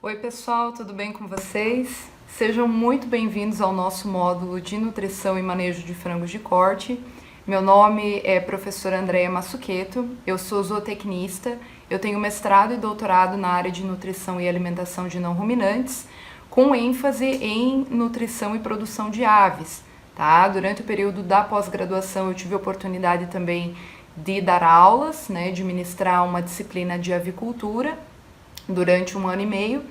Oi pessoal, tudo bem com vocês? Sejam muito bem-vindos ao nosso módulo de nutrição e manejo de frangos de corte. Meu nome é professora Andréia Massuqueto, eu sou zootecnista, eu tenho mestrado e doutorado na área de nutrição e alimentação de não ruminantes, com ênfase em nutrição e produção de aves. Tá? Durante o período da pós-graduação eu tive a oportunidade também de dar aulas, de ministrar uma disciplina de avicultura durante 1 ano e meio,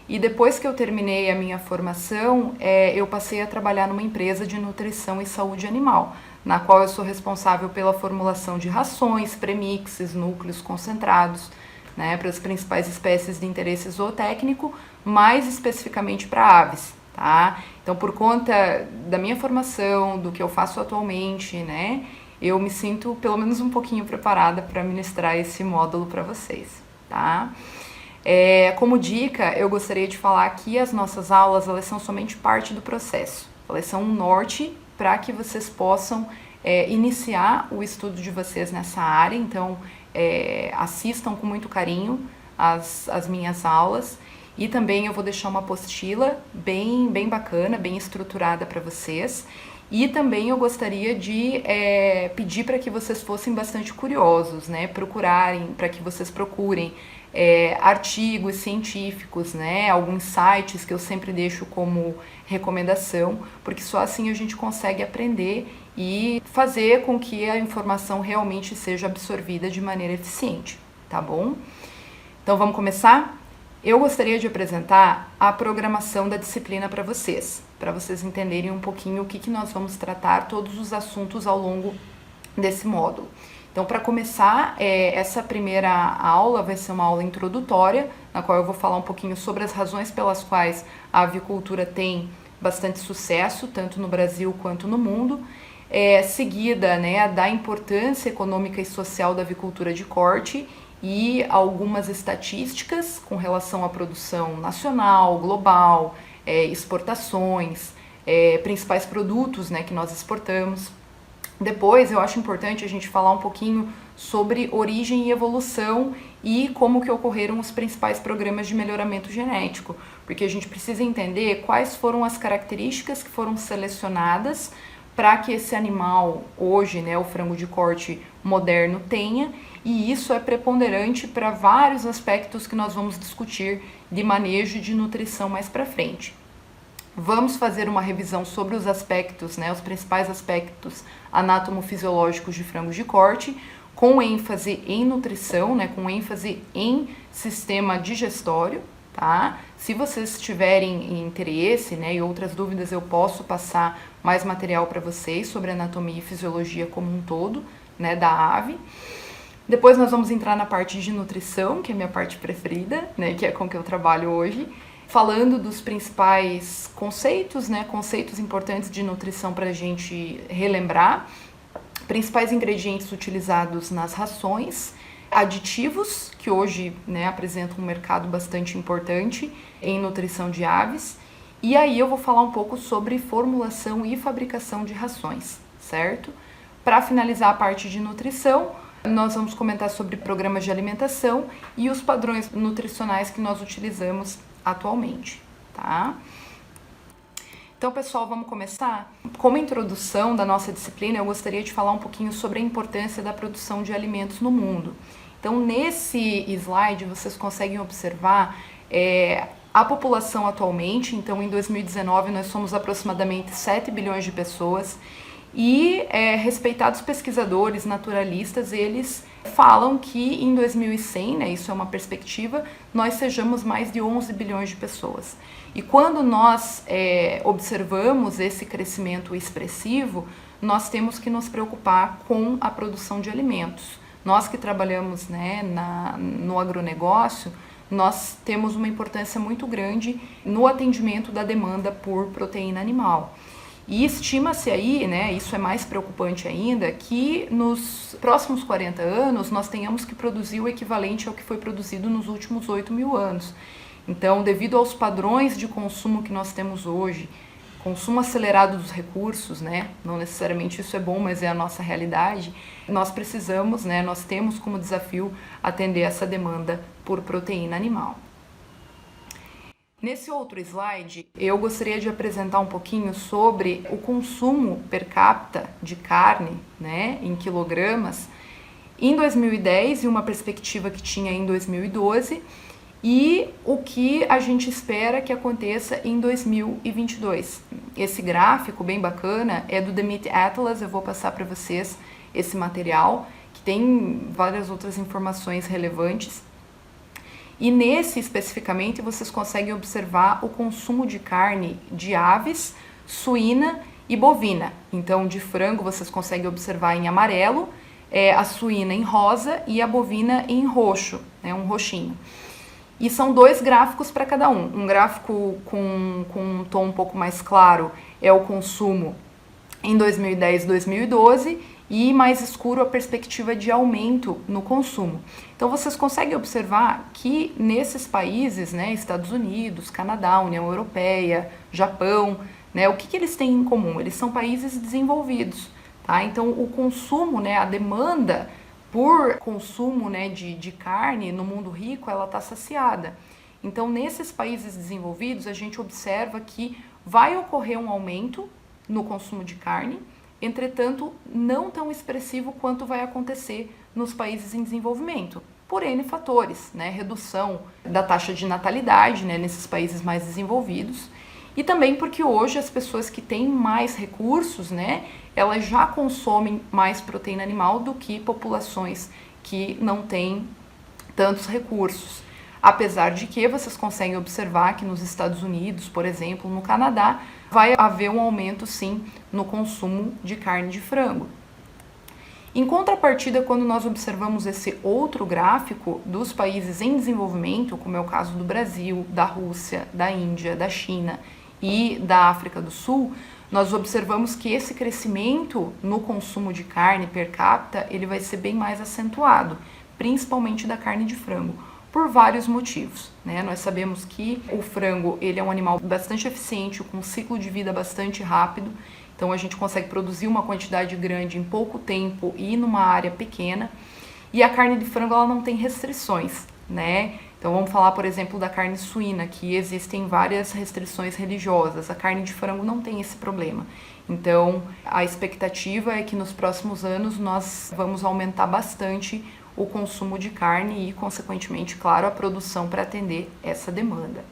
e depois que eu terminei a minha formação, eu passei a trabalhar numa empresa de nutrição e saúde animal, na qual eu sou responsável pela formulação de rações, premixes, núcleos concentrados, para as principais espécies de interesse zootécnico, mais especificamente para aves. Tá? Então, por conta da minha formação, do que eu faço atualmente, eu me sinto pelo menos um pouquinho preparada para ministrar esse módulo para vocês. Tá? Como dica, eu gostaria de falar que as nossas aulas elas são somente parte do processo. Elas são um norte para que vocês possam iniciar o estudo de vocês nessa área. Então, assistam com muito carinho as minhas aulas. E também eu vou deixar uma apostila bem bacana, bem estruturada para vocês. E também eu gostaria de pedir para que vocês fossem bastante curiosos, para que vocês procurem artigos científicos, alguns sites que eu sempre deixo como recomendação, porque só assim a gente consegue aprender e fazer com que a informação realmente seja absorvida de maneira eficiente, tá bom? Então vamos começar? Eu gostaria de apresentar a programação da disciplina para vocês entenderem um pouquinho o que nós vamos tratar, todos os assuntos ao longo desse módulo. Então, para começar, essa primeira aula vai ser uma aula introdutória, na qual eu vou falar um pouquinho sobre as razões pelas quais a avicultura tem bastante sucesso, tanto no Brasil quanto no mundo. Seguida, da importância econômica e social da avicultura de corte e algumas estatísticas com relação à produção nacional, global, exportações, principais produtos que nós exportamos. Depois, eu acho importante a gente falar um pouquinho sobre origem e evolução e como que ocorreram os principais programas de melhoramento genético, porque a gente precisa entender quais foram as características que foram selecionadas para que esse animal, hoje, o frango de corte moderno, tenha, e isso é preponderante para vários aspectos que nós vamos discutir de manejo e de nutrição mais para frente. Vamos fazer uma revisão sobre os aspectos, os principais aspectos anatomofisiológicos de frangos de corte, com ênfase em nutrição, com ênfase em sistema digestório, tá? Se vocês tiverem interesse, e outras dúvidas, eu posso passar mais material para vocês sobre anatomia e fisiologia como um todo, da ave. Depois nós vamos entrar na parte de nutrição, que é a minha parte preferida, que é com que eu trabalho hoje, falando dos principais conceitos, conceitos importantes de nutrição para a gente relembrar, principais ingredientes utilizados nas rações, aditivos, que hoje apresentam um mercado bastante importante em nutrição de aves, e aí eu vou falar um pouco sobre formulação e fabricação de rações, certo? Para finalizar a parte de nutrição, nós vamos comentar sobre programas de alimentação e os padrões nutricionais que nós utilizamos atualmente, tá? Então, pessoal, vamos começar? Como introdução da nossa disciplina, eu gostaria de falar um pouquinho sobre a importância da produção de alimentos no mundo. Então, nesse slide, vocês conseguem observar a população atualmente. Então, em 2019, nós somos aproximadamente 7 bilhões de pessoas e respeitados pesquisadores naturalistas, eles falam que em 2100, isso é uma perspectiva, nós sejamos mais de 11 bilhões de pessoas. E quando nós observamos esse crescimento expressivo, nós temos que nos preocupar com a produção de alimentos. Nós que trabalhamos no agronegócio, nós temos uma importância muito grande no atendimento da demanda por proteína animal. E estima-se aí, isso é mais preocupante ainda, que nos próximos 40 anos nós tenhamos que produzir o equivalente ao que foi produzido nos últimos 8.000 anos. Então, devido aos padrões de consumo que nós temos hoje, consumo acelerado dos recursos, não necessariamente isso é bom, mas é a nossa realidade, nós precisamos, nós temos como desafio atender essa demanda por proteína animal. Nesse outro slide, eu gostaria de apresentar um pouquinho sobre o consumo per capita de carne, né, em quilogramas, em 2010 e uma perspectiva que tinha em 2012 e o que a gente espera que aconteça em 2022. Esse gráfico bem bacana é do The Meat Atlas, eu vou passar para vocês esse material, que tem várias outras informações relevantes. E nesse especificamente vocês conseguem observar o consumo de carne de aves, suína e bovina. Então de frango vocês conseguem observar em amarelo, a suína em rosa e a bovina em roxo, né, um roxinho. E são dois gráficos para cada um. Um gráfico com um tom um pouco mais claro é o consumo em 2010 e 2012 e mais escuro a perspectiva de aumento no consumo. Então vocês conseguem observar que nesses países, né, Estados Unidos, Canadá, União Europeia, Japão, né, o que eles têm em comum? Eles são países desenvolvidos, tá? Então o consumo, né, a demanda por consumo, né, de carne no mundo rico, ela está saciada. Então nesses países desenvolvidos a gente observa que vai ocorrer um aumento no consumo de carne, entretanto, não tão expressivo quanto vai acontecer nos países em desenvolvimento, por N fatores, né? Redução da taxa de natalidade, né, nesses países mais desenvolvidos, e também porque hoje as pessoas que têm mais recursos, né, elas já consomem mais proteína animal do que populações que não têm tantos recursos. Apesar de que vocês conseguem observar que nos Estados Unidos, por exemplo, no Canadá, vai haver um aumento sim no consumo de carne de frango. Em contrapartida, quando nós observamos esse outro gráfico dos países em desenvolvimento, como é o caso do Brasil, da Rússia, da Índia, da China e da África do Sul, nós observamos que esse crescimento no consumo de carne per capita, ele vai ser bem mais acentuado, principalmente da carne de frango, por vários motivos, né? Nós sabemos que o frango ele é um animal bastante eficiente, com um ciclo de vida bastante rápido, então a gente consegue produzir uma quantidade grande em pouco tempo e numa área pequena, e a carne de frango ela não tem restrições, né? Então vamos falar, por exemplo, da carne suína, que existem várias restrições religiosas, a carne de frango não tem esse problema. Então a expectativa é que nos próximos anos nós vamos aumentar bastante o consumo de carne e, consequentemente, claro, a produção para atender essa demanda.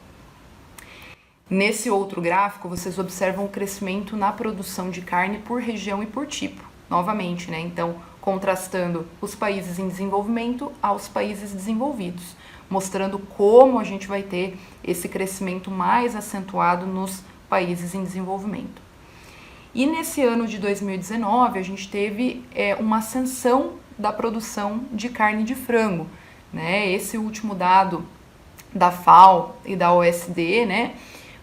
Nesse outro gráfico, vocês observam o crescimento na produção de carne por região e por tipo, novamente, né? Então, contrastando os países em desenvolvimento aos países desenvolvidos, mostrando como a gente vai ter esse crescimento mais acentuado nos países em desenvolvimento. E nesse ano de 2019, a gente teve uma ascensão da produção de carne de frango, né? Esse último dado da FAO e da OSD, né,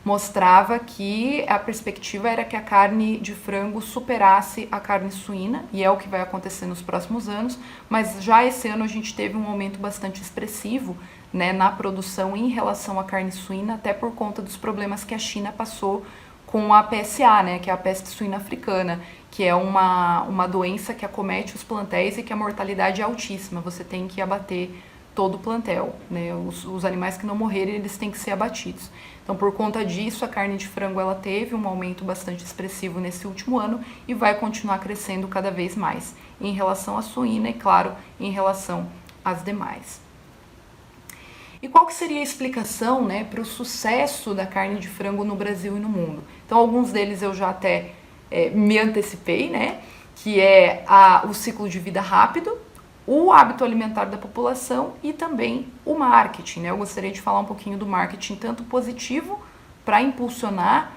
mostrava que a perspectiva era que a carne de frango superasse a carne suína, e é o que vai acontecer nos próximos anos, mas já esse ano a gente teve um aumento bastante expressivo, né, na produção em relação à carne suína, até por conta dos problemas que a China passou com a PSA, né, que é a peste suína africana, que é uma doença que acomete os plantéis e que a mortalidade é altíssima. Você tem que abater todo o plantel, né? Os animais que não morrerem, eles têm que ser abatidos. Então, por conta disso, a carne de frango ela teve um aumento bastante expressivo nesse último ano e vai continuar crescendo cada vez mais em relação à suína e, claro, em relação às demais. E qual que seria a explicação, né, para o sucesso da carne de frango no Brasil e no mundo? Então, alguns deles eu já até me antecipei, né, que é o ciclo de vida rápido, o hábito alimentar da população e também o marketing, né? Eu gostaria de falar um pouquinho do marketing tanto positivo para impulsionar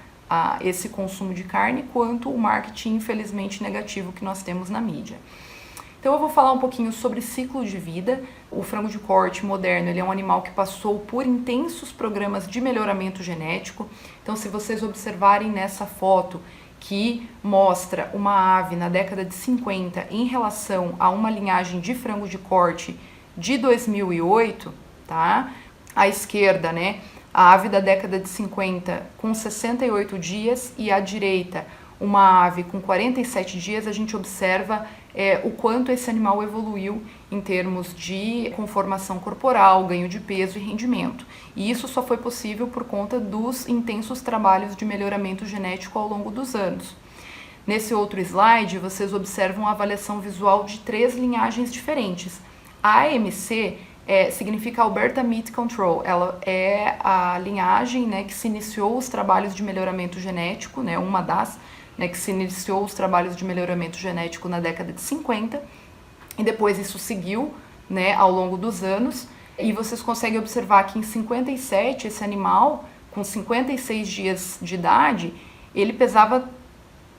esse consumo de carne, quanto o marketing infelizmente negativo que nós temos na mídia. Então eu vou falar um pouquinho sobre ciclo de vida. O frango de corte moderno, ele é um animal que passou por intensos programas de melhoramento genético. Então se vocês observarem nessa foto que mostra uma ave na década de 50 em relação a uma linhagem de frango de corte de 2008, tá? À esquerda, né, a ave da década de 50 com 68 dias e à direita uma ave com 47 dias, a gente observa o quanto esse animal evoluiu em termos de conformação corporal, ganho de peso e rendimento. E isso só foi possível por conta dos intensos trabalhos de melhoramento genético ao longo dos anos. Nesse outro slide, vocês observam a avaliação visual de 3 linhagens diferentes. A AMC significa Alberta Meat Control. Ela é a linhagem, né, que se iniciou os trabalhos de melhoramento genético, né, uma das, né, que se iniciou os trabalhos de melhoramento genético na década de 50, e depois isso seguiu, né, ao longo dos anos, e vocês conseguem observar que em 57, esse animal, com 56 dias de idade, ele pesava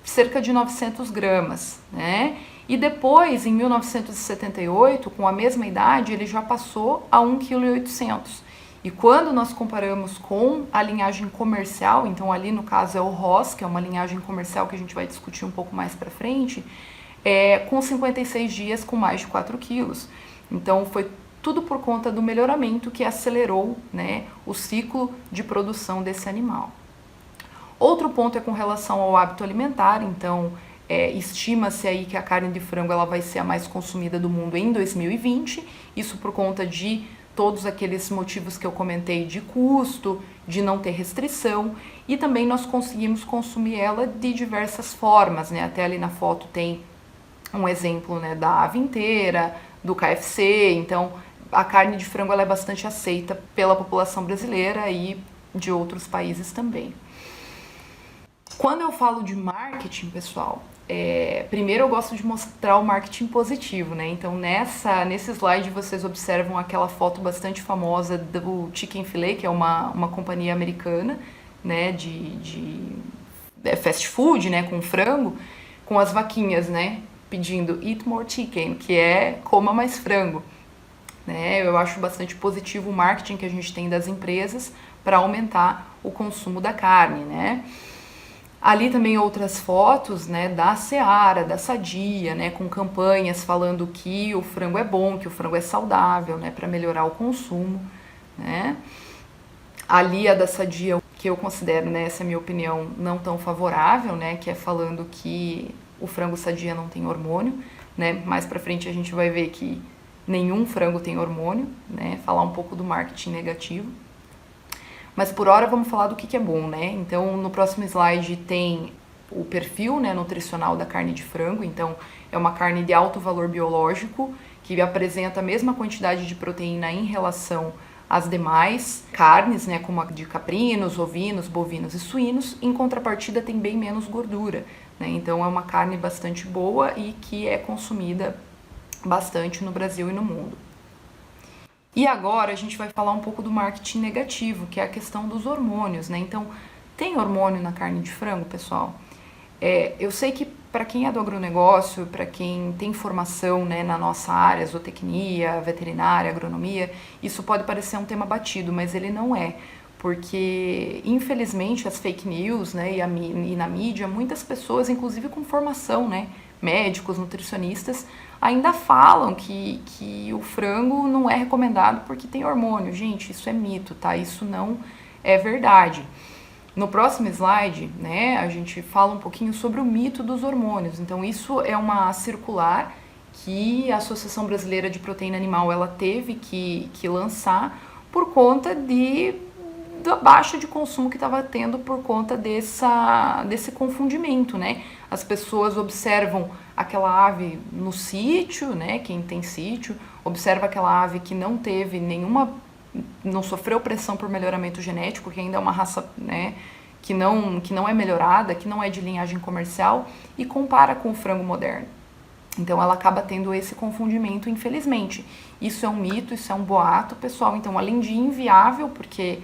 cerca de 900 gramas, né? E depois, em 1978, com a mesma idade, ele já passou a 1,8 kg. E quando nós comparamos com a linhagem comercial, então ali no caso é o Ross, que é uma linhagem comercial que a gente vai discutir um pouco mais para frente, com 56 dias com mais de 4 quilos. Então foi tudo por conta do melhoramento que acelerou, né, o ciclo de produção desse animal. Outro ponto é com relação ao hábito alimentar. Então estima-se aí que a carne de frango ela vai ser a mais consumida do mundo em 2020, isso por conta de todos aqueles motivos que eu comentei de custo, de não ter restrição, e também nós conseguimos consumir ela de diversas formas, né? Até ali na foto tem um exemplo, né, da ave inteira, do KFC. Então a carne de frango ela é bastante aceita pela população brasileira e de outros países também. Quando eu falo de marketing, pessoal, primeiro eu gosto de mostrar o marketing positivo, né? Então nesse slide vocês observam aquela foto bastante famosa do Chick-fil-A, que é uma companhia americana, né, de fast food, né, com frango, com as vaquinhas, né, pedindo eat more chicken, que é coma mais frango, né? Eu acho bastante positivo o marketing que a gente tem das empresas para aumentar o consumo da carne, né? Ali também outras fotos, né, da Seara, da Sadia, né, com campanhas falando que o frango é bom, que o frango é saudável, né, para melhorar o consumo, né. Ali a da Sadia, que eu considero, né, essa é a minha opinião, não tão favorável, né, que é falando que o frango Sadia não tem hormônio, né. Mais para frente a gente vai ver que nenhum frango tem hormônio, né, falar um pouco do marketing negativo. Mas por hora vamos falar do que é bom, né? Então no próximo slide tem o perfil, né, nutricional da carne de frango. Então é uma carne de alto valor biológico que apresenta a mesma quantidade de proteína em relação às demais carnes, né, como a de caprinos, ovinos, bovinos e suínos. Em contrapartida tem bem menos gordura, né? Então é uma carne bastante boa e que é consumida bastante no Brasil e no mundo. E agora a gente vai falar um pouco do marketing negativo, que é a questão dos hormônios, né? Então, tem hormônio na carne de frango, pessoal? Eu sei que para quem é do agronegócio, para quem tem formação, né, na nossa área, zootecnia, veterinária, agronomia, isso pode parecer um tema batido, mas ele não é. Porque, infelizmente, as fake news, né, e na mídia, muitas pessoas, inclusive com formação, né, médicos, nutricionistas, ainda falam que o frango não é recomendado porque tem hormônio. Gente, isso é mito, tá? Isso não é verdade. No próximo slide, né, a gente fala um pouquinho sobre o mito dos hormônios. Então, isso é uma circular que a Associação Brasileira de Proteína Animal ela teve que lançar por conta da baixa de consumo que estava tendo por conta desse confundimento, né? As pessoas observam aquela ave no sítio, né? Quem tem sítio, observa aquela ave que não teve não sofreu pressão por melhoramento genético, que ainda é uma raça, né, que não é melhorada, que não é de linhagem comercial, e compara com o frango moderno. Então ela acaba tendo esse confundimento, infelizmente. Isso é um mito, isso é um boato, pessoal. Então, além de inviável, porque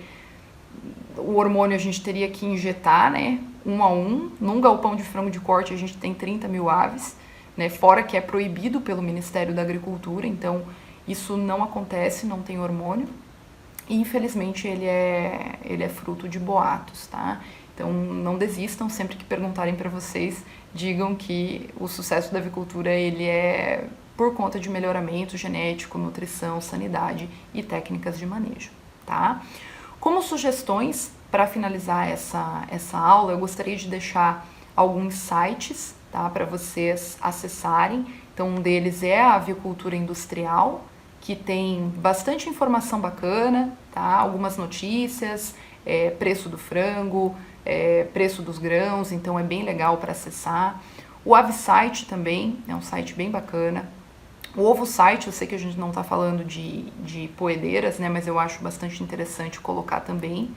o hormônio a gente teria que injetar, né, um a um. Num galpão de frango de corte a gente tem 30 mil aves, né, fora que é proibido pelo Ministério da Agricultura. Então isso não acontece, não tem hormônio. E infelizmente ele é fruto de boatos, tá? Então não desistam, sempre que perguntarem para vocês, digam que o sucesso da avicultura ele é por conta de melhoramento genético, nutrição, sanidade e técnicas de manejo, tá? Como sugestões, para finalizar essa aula, eu gostaria de deixar alguns sites, tá, para vocês acessarem, Então, um deles é a avicultura industrial, que tem bastante informação bacana, tá? Algumas notícias, preço do frango, preço dos grãos, então é bem legal para acessar. O AviSite também é um site bem bacana. O OvoSite, eu sei que a gente não está falando de poedeiras, né, mas eu acho bastante interessante colocar também.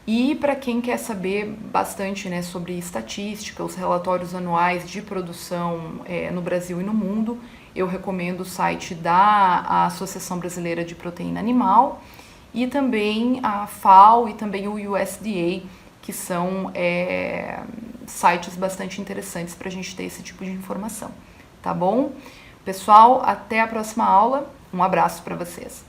E para quem quer saber bastante, né, sobre estatística, os relatórios anuais de produção no Brasil e no mundo, eu recomendo o site da Associação Brasileira de Proteína Animal e também a FAO e também o USDA, que são sites bastante interessantes para a gente ter esse tipo de informação, tá bom? Pessoal, até a próxima aula. Um abraço para vocês.